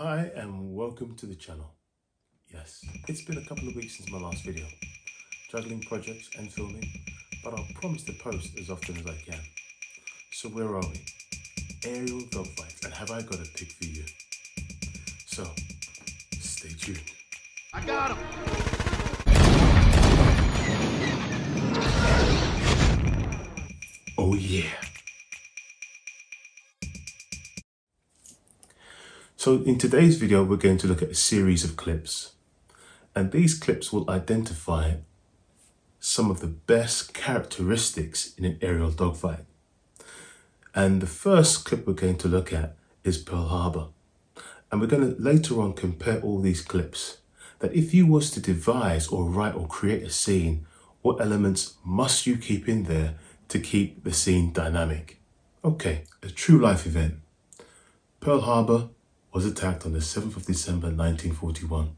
Hi and welcome to the channel. Yes, it's been a couple of weeks since my last video, juggling projects and filming, but I'll promise to post as often as I can. So where are we? Aerial dogfights, and have I got a pick for you? So, stay tuned. I got him! Oh yeah. So in today's video, we're going to look at a series of clips. And these clips will identify some of the best characteristics in an aerial dogfight. And the first clip we're going to look at is Pearl Harbor. And we're going to later on compare all these clips. That if you was to devise or write or create a scene, what elements must you keep in there to keep the scene dynamic? Okay, a true life event. Pearl Harbor was attacked on the 7th of December 1941.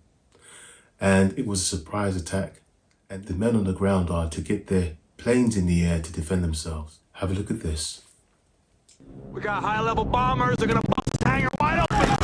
And it was a surprise attack, and the men on the ground are to get their planes in the air to defend themselves. Have a look at this. We got high-level bombers, they're gonna bust the hangar wide open!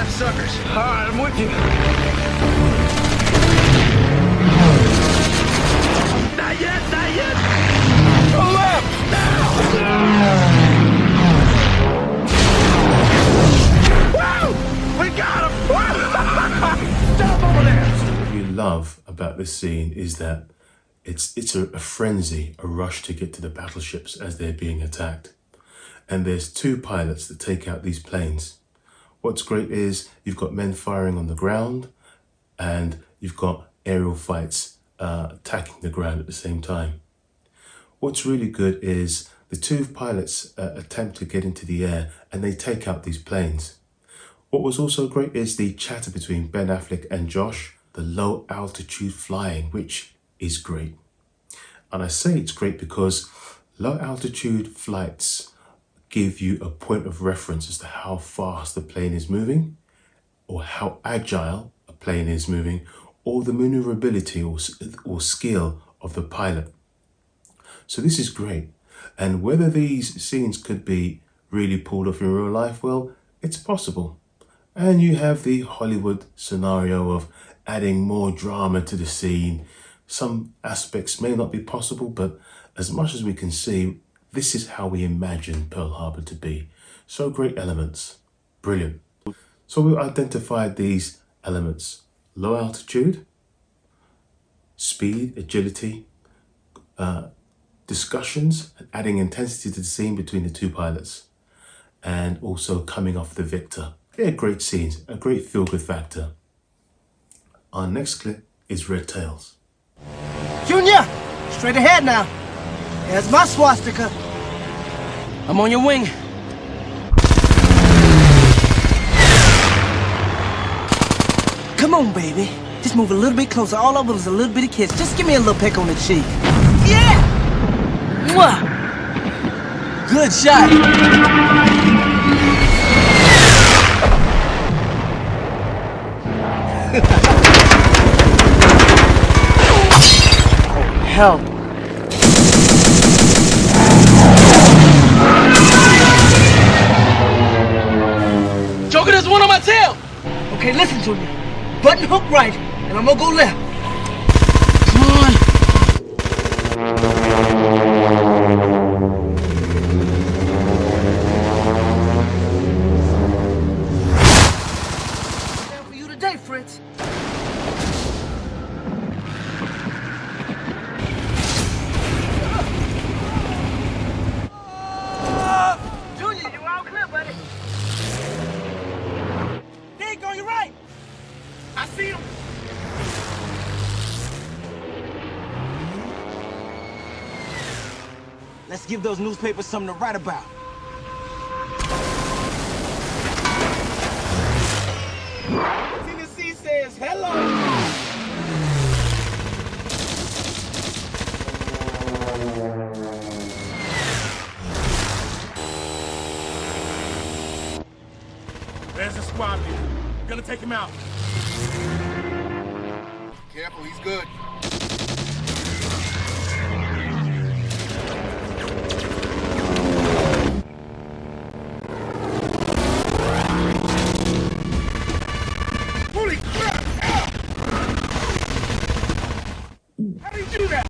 Suckers. All right, I'm with you. Not yet, not yet. Go left. Now. Woo! We got him. Stop over there. So what you love about this scene is that it's a frenzy, a rush to get to the battleships as they're being attacked. And there's two pilots that take out these planes. What's great is you've got men firing on the ground and you've got aerial fights attacking the ground at the same time. What's really good is the two pilots attempt to get into the air and they take out these planes. What was also great is the chatter between Ben Affleck and Josh, the low altitude flying, which is great. And I say it's great because low altitude flights give you a point of reference as to how fast the plane is moving, or how agile a plane is moving, or the maneuverability or skill of the pilot. So this is great. And whether these scenes could be really pulled off in real life, well, it's possible. And you have the Hollywood scenario of adding more drama to the scene. Some aspects may not be possible, but as much as we can see, this is how we imagine Pearl Harbor to be. So great elements. Brilliant. So we identified these elements: low altitude, speed, agility, discussions, and adding intensity to the scene between the two pilots, and also coming off the victor. They're great scenes, a great feel-good factor. Our next clip is Red Tails. Junior, straight ahead now. There's my swastika. I'm on your wing. Come on, baby. Just move a little bit closer. All of it was a little bitty kiss. Just give me a little peck on the cheek. Yeah! Mwah! Good shot. Help. Joker, there's one on my tail! Okay, listen to me. Button hook right, and I'm gonna go left. Come on. way, Fritz. Junior, you all clear, buddy. Nick, on your right. I see him. Let's give those newspapers something to write about. Tennessee says hello. There's a squad leader. Gonna take him out. Careful, he's good. Holy crap! How do you do that?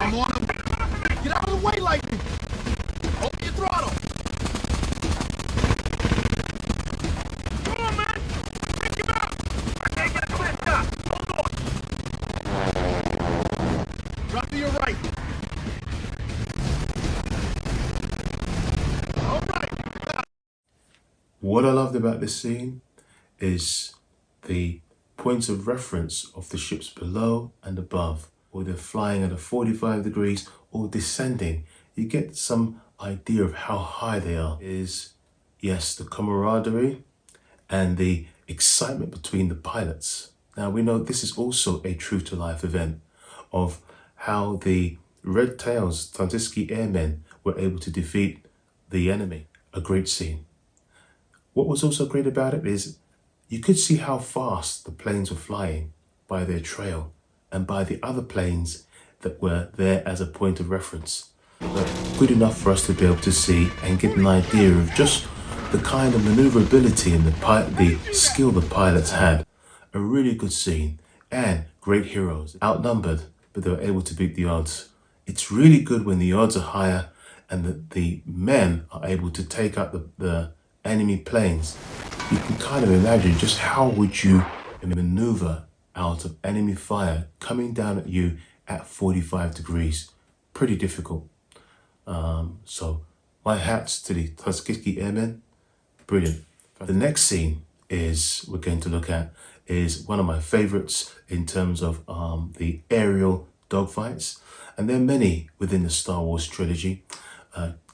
I'm on him. Get out of the way, Lightning! Open your throttle! Come on, man! Take him out! I can't get a clear shot! Hold on! Drop to your right! All right! What I loved about this scene is the points of reference of the ships below and above, or they're flying at a 45 degrees or descending. You get some idea of how high they are. Is, yes, the camaraderie and the excitement between the pilots. Now we know this is also a true to life event of how the Red Tails Tantiski airmen were able to defeat the enemy. A great scene. What was also great about it is you could see how fast the planes were flying by their trail and by the other planes that were there as a point of reference. But good enough for us to be able to see and get an idea of just the kind of maneuverability and the skill the pilots had. A really good scene and great heroes. Outnumbered, but they were able to beat the odds. It's really good when the odds are higher and the men are able to take out the enemy planes. You can kind of imagine just how would you maneuver out of enemy fire coming down at you at 45 degrees. Pretty difficult. So my hats to the Tuskegee Airmen. Brilliant. The next scene we're going to look at is one of my favorites in terms of the aerial dogfights. And there are many within the Star Wars trilogy.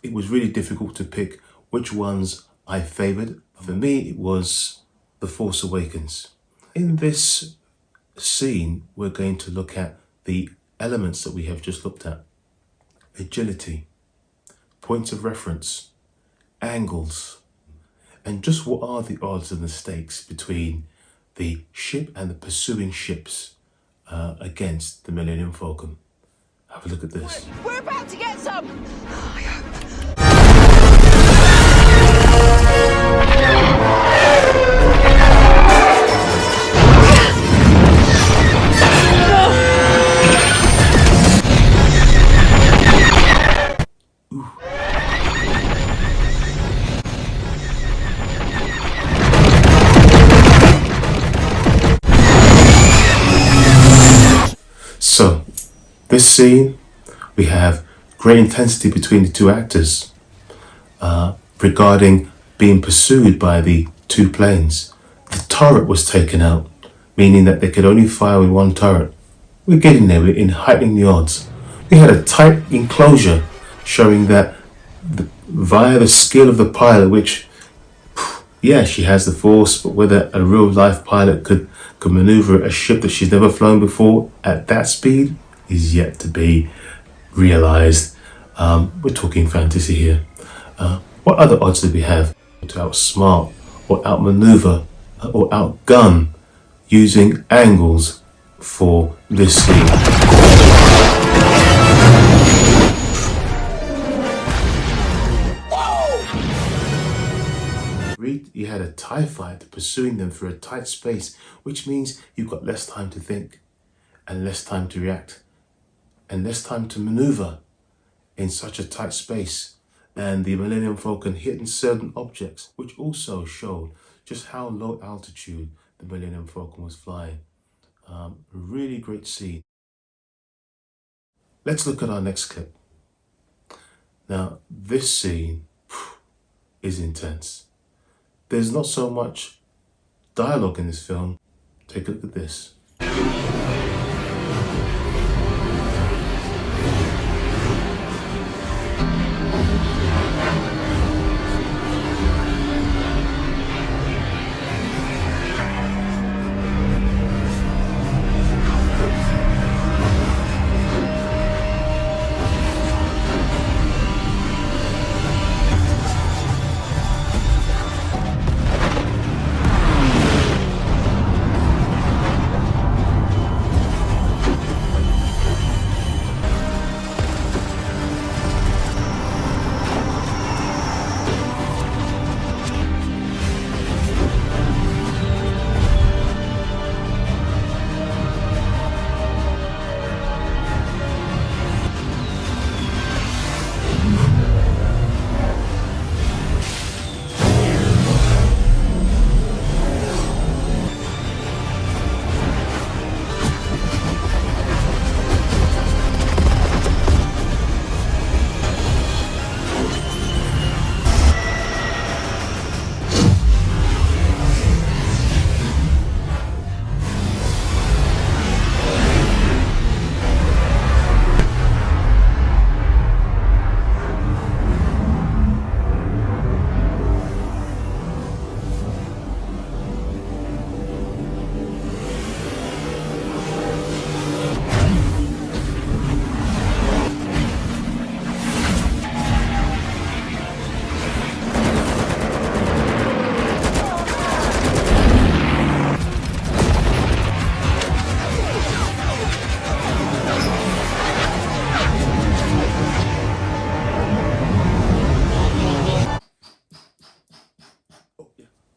It was really difficult to pick which ones I favored. For me, it was The Force Awakens. In this scene, we're going to look at the elements that we have just looked at. Agility, points of reference, angles, and just what are the odds and the stakes between the ship and the pursuing ships against the Millennium Falcon. Have a look at this. We're about to get some! So, this scene, we have great intensity between the two actors regarding being pursued by the two planes. The turret was taken out, meaning that they could only fire with one turret. We're getting there, we're in heightening the odds. We had a tight enclosure showing that via the skill of the pilot, which, yeah, she has the force, but whether a real life pilot could maneuver a ship that she's never flown before at that speed is yet to be realized. We're talking fantasy here. What other odds did we have to outsmart or outmaneuver or outgun using angles for this scene? You had a TIE fighter pursuing them through a tight space, which means you've got less time to think and less time to react and less time to maneuver in such a tight space. And the Millennium Falcon hitting certain objects, which also showed just how low altitude the Millennium Falcon was flying. Really great scene. Let's look at our next clip. Now, this scene is intense. There's not so much dialogue in this film. Take a look at this.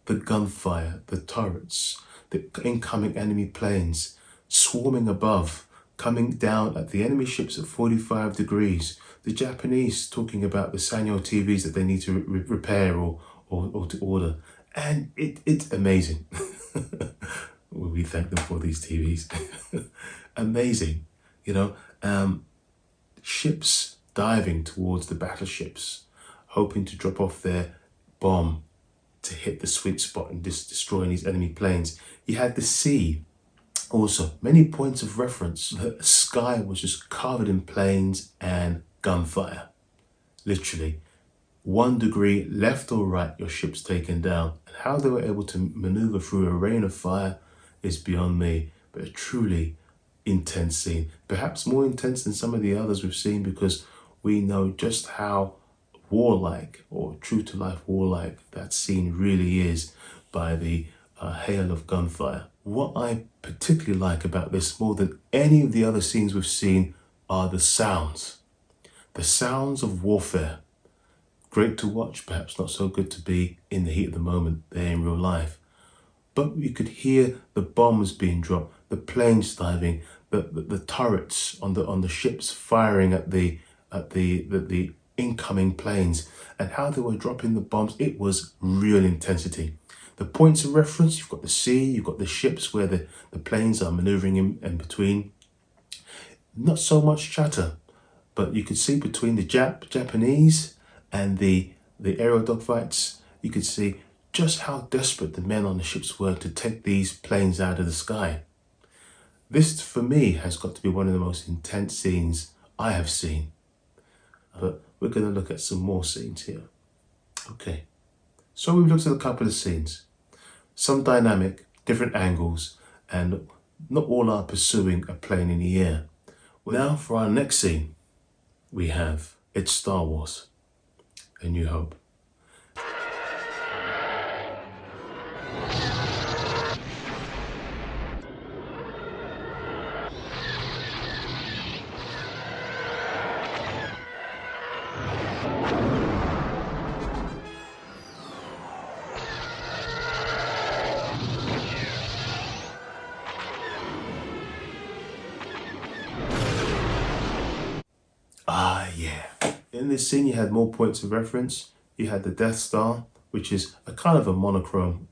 The gunfire, the turrets, the incoming enemy planes swarming above, coming down at the enemy ships at 45 degrees. The Japanese talking about the Sanyo TVs that they need to repair or to order. And it's amazing. We thank them for these TVs. Amazing, you know. Ships diving towards the battleships, hoping to drop off their bomb to hit the sweet spot and destroy these enemy planes. You had the sea, also many points of reference. The sky was just covered in planes and gunfire. Literally, 1 degree left or right, your ship's taken down. And how they were able to maneuver through a rain of fire is beyond me, but a truly intense scene. Perhaps more intense than some of the others we've seen, because we know just how warlike or true to life warlike that scene really is by the hail of gunfire. What I particularly like about this more than any of the other scenes we've seen are the sounds. The sounds of warfare. Great to watch, perhaps not so good to be in the heat of the moment there in real life. But you could hear the bombs being dropped, the planes diving, the turrets on the ships firing at the incoming planes, and how they were dropping the bombs. It was real intensity. The points of reference, you've got the sea, you've got the ships where the planes are maneuvering in between. Not so much chatter, but you could see between the Japanese and the aerial dogfights, you could see just how desperate the men on the ships were to take these planes out of the sky. This, for me, has got to be one of the most intense scenes I have seen. But we're going to look at some more scenes here. Okay, so we've looked at a couple of scenes. Some dynamic, different angles, and not all are pursuing a plane in the air. Now for our next scene, we have It's Star Wars, A New Hope. In this scene, you had more points of reference. You had the Death Star which is a kind of a monochrome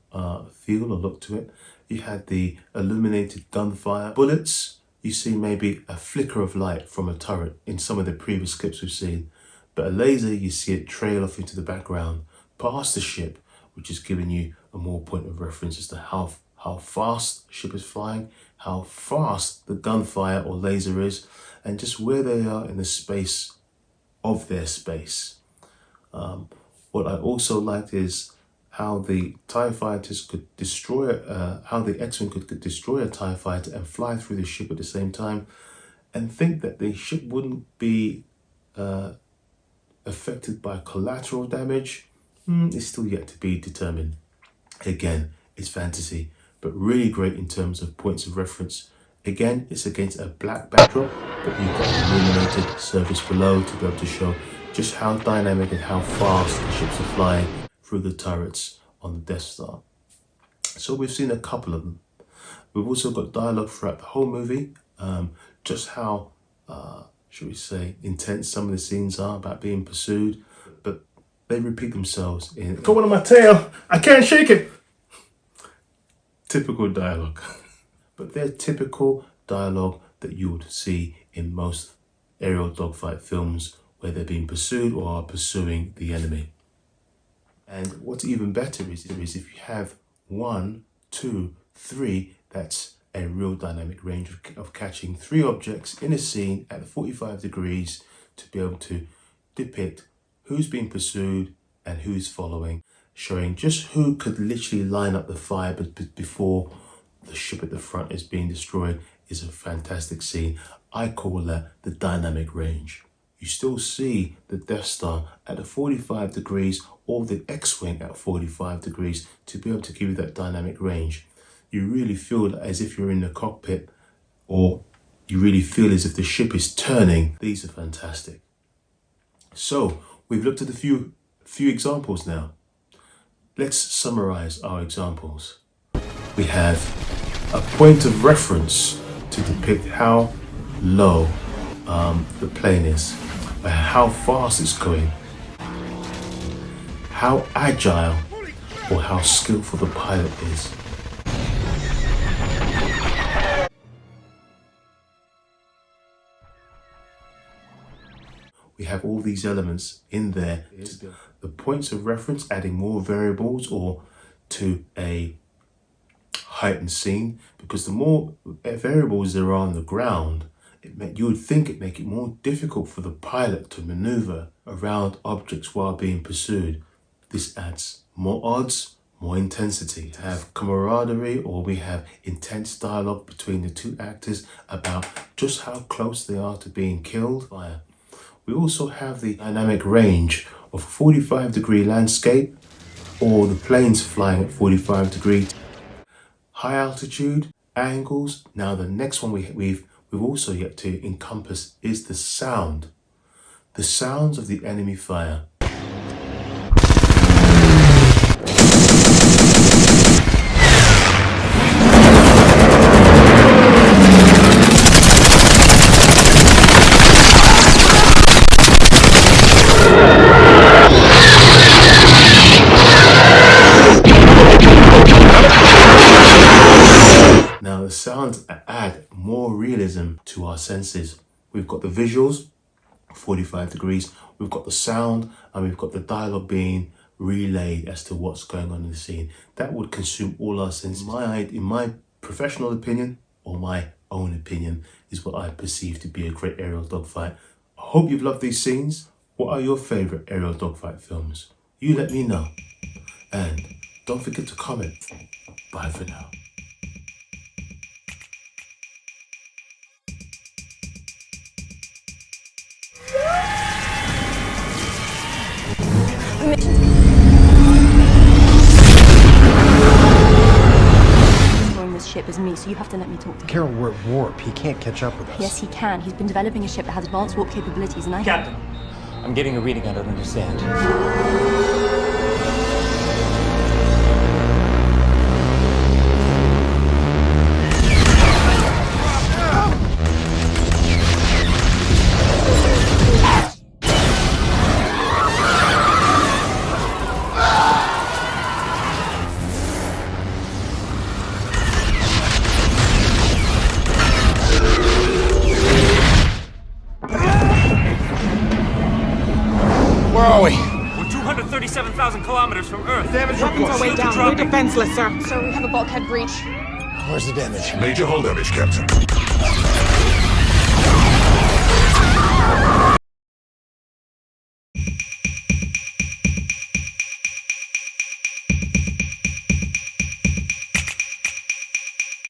feel or look to it. You had the illuminated gunfire. Bullets, you see maybe a flicker of light from a turret in some of the previous clips we've seen. But a laser, you see it trail off into the background, past the ship, which is giving you a more point of reference as to how fast the ship is flying, how fast the gunfire or laser is, and just where they are in the space of their space. What I also liked is how the TIE fighters could destroy, how the X-Wing could destroy a TIE fighter and fly through the ship at the same time, and think that the ship wouldn't be affected by collateral damage. It's still yet to be determined. Again, it's fantasy, but really great in terms of points of reference. Again, it's against a black backdrop, but you've got an illuminated surface below to be able to show just how dynamic and how fast the ships are flying through the turrets on the Death Star. So we've seen a couple of them. We've also got dialogue throughout the whole movie, just how, should we say, intense some of the scenes are about being pursued, but they repeat themselves in, "Go on my tail, I can't shake it." Typical dialogue. But they're typical dialogue that you would see in most aerial dogfight films where they're being pursued or are pursuing the enemy. And what's even better is if you have 1, 2, 3, that's a real dynamic range of catching 3 objects in a scene at 45 degrees to be able to depict who's being pursued and who's following, showing just who could literally line up the fire before the ship at the front is being destroyed. Is a fantastic scene. I call that the dynamic range. You still see the Death Star at 45 degrees or the X-Wing at 45 degrees to be able to give you that dynamic range. You really feel as if you're in the cockpit, or you really feel as if the ship is turning. These are fantastic. So we've looked at a few examples now. Let's summarize our examples. We have a point of reference to depict how low the plane is, how fast it's going, how agile or how skillful the pilot is. We have all these elements in there. The points of reference, adding more variables or to a heightened scene, because the more variables there are on the ground, you would think it make it more difficult for the pilot to maneuver around objects while being pursued. This adds more odds, more intensity. We have camaraderie, or we have intense dialogue between the 2 actors about just how close they are to being killed. We also have the dynamic range of 45-degree landscape, or the planes flying at 45 degrees. High altitude, angles. Now the next one we've also yet to encompass is the sound. The sounds of the enemy fire. Now the sounds add more realism to our senses. We've got the visuals, 45 degrees, we've got the sound, and we've got the dialogue being relayed as to what's going on in the scene. That would consume all our senses. In my professional opinion, or my own opinion, is what I perceive to be a great aerial dogfight. I hope you've loved these scenes. What are your favourite aerial dogfight films? You let me know. And don't forget to comment. Bye for now. This ship as me, so you have to let me talk to him. Carol, we're at warp. He can't catch up with us. Yes, he can. He's been developing a ship that has advanced warp capabilities, and Captain, I'm getting a reading I don't understand. Where are we? We're 237,000 kilometers from Earth. Damage Weapons report. are way down. We're defenseless, sir. Sir, we have a bulkhead breach. Where's the damage? Major hull damage, Captain.